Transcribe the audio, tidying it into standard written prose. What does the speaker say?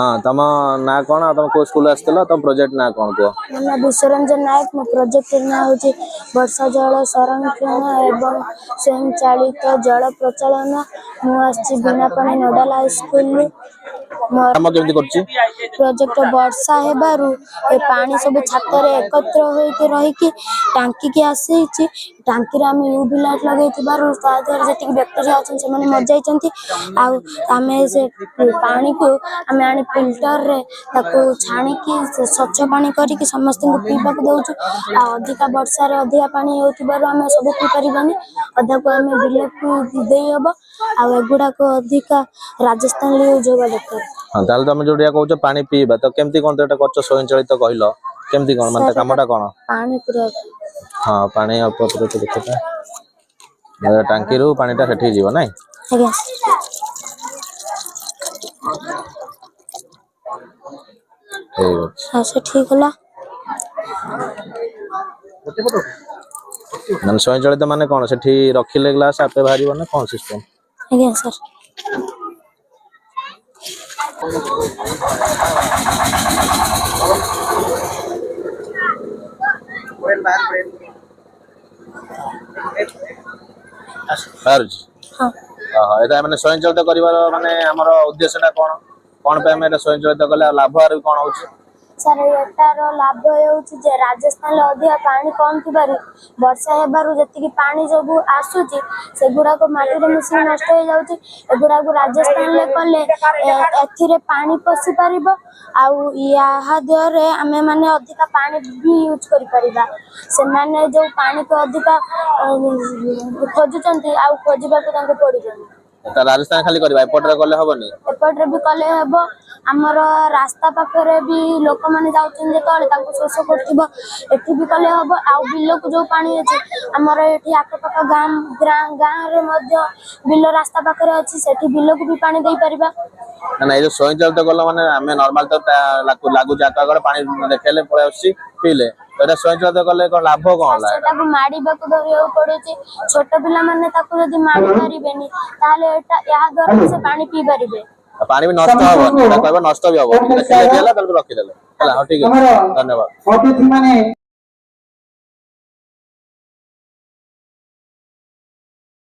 हाँ तम ना कौन तुम को स्कूल आसला तुम प्रोजेक्ट ना कौन को मैं विश्वरंजन नायक मो प्रोजेक्ट ना होची वर्षा जल संरक्षण एवं स्वयं चालित जल प्रचलन मु आछि बिनापानी नोडल हाई स्कूल हम केमती करछि प्रोजेक्ट वर्षा हेबारु ए पानी सब छात रे एकत्र होई रही कि टांकी के आसी टांकी रे हम यूवी लाइट लगैतिबारु तादर जेतिक बैक्टीरिया अछन से माने मर जाइचंती आ हमें से पानी को हमें आनी फिल्टर रे ताको छाणी की स्वच्छ पानी करी कि समस्त को पीबा को दउछु आ अधिका वर्षा रे अधिका पानी होतिबारु हमें सब पी परिबानी अधा को हमें बिल को देई हबो आ एगुडा को अधिका राजस्थान ले जोगा दरकार। हां ताल तुम जोडिया कहउछ पानी पीबा तो केमती कोन तो एटा करछ स्वयंचालित कहइलो केमती कोन माने कामटा कोन पानी पूरा हां पानी अल्प पूरा तो देखता है टांकी रो पानीटा सेठी जीव नै आज्ञा हां से ठीक होला माने स्वयंचालित माने कोन सेठी रखिले ग्लास आपे बाहरिबो ना कोन सिस्टम आज्ञा सर हां हां एटा माने स्वयंचालित करिवार माने हमर उद्देश्यटा कोन पे हम एटा स्वयंचालित कले लाभ आर कोन होछि सर एटार लाभ होउछि जे राजस्थान ले अधिक पानी कम थिबारु वर्षा हेबारु जति कि पानी सब आसुछि सेगुडा को माटी रे मिसी नष्ट हो जाउछि एगुडा को राजस्थान ले कले एथिरे पानी पसी परिबो आउ याहा देरे हमें माने अधिक पानी भी यूज करि परिबा से माने जो पानी को अधिक खोजुचंती आउ खोजिबा को तांको पडिबो ता राजस्थान खाली करबा एपटरे गले हबनी एपटरे भी कले हेबो हमर रास्ता पाखरे भी लोक माने जाउछन जे तळे तांको शोष करथिबो एठी भी कले हबो आ बिल्लो को जो पानी अछि हमर एठी आखपाख गां रे मध्य बिल्लो रास्ता पाखरे अछि सेठी बिल्लो को भी पानी देई परिबा ना ए जो स्वयंचालित गलो माने हमें नॉर्मल तो लागु जाता कर पानी देखेले पळे आछि पीले एटा स्वयंचालित गले को लाभ कोन होला सेटा को माडी बाको धरियो पड़ेछि छोट पिला माने ताको यदि माडी परिबेनी ताले एटा या द्वारा से पानी पी परिबे पानी भी नष्ट हो नष्ट भी हो रखी देला रखी देला ठीक है धन्यवाद।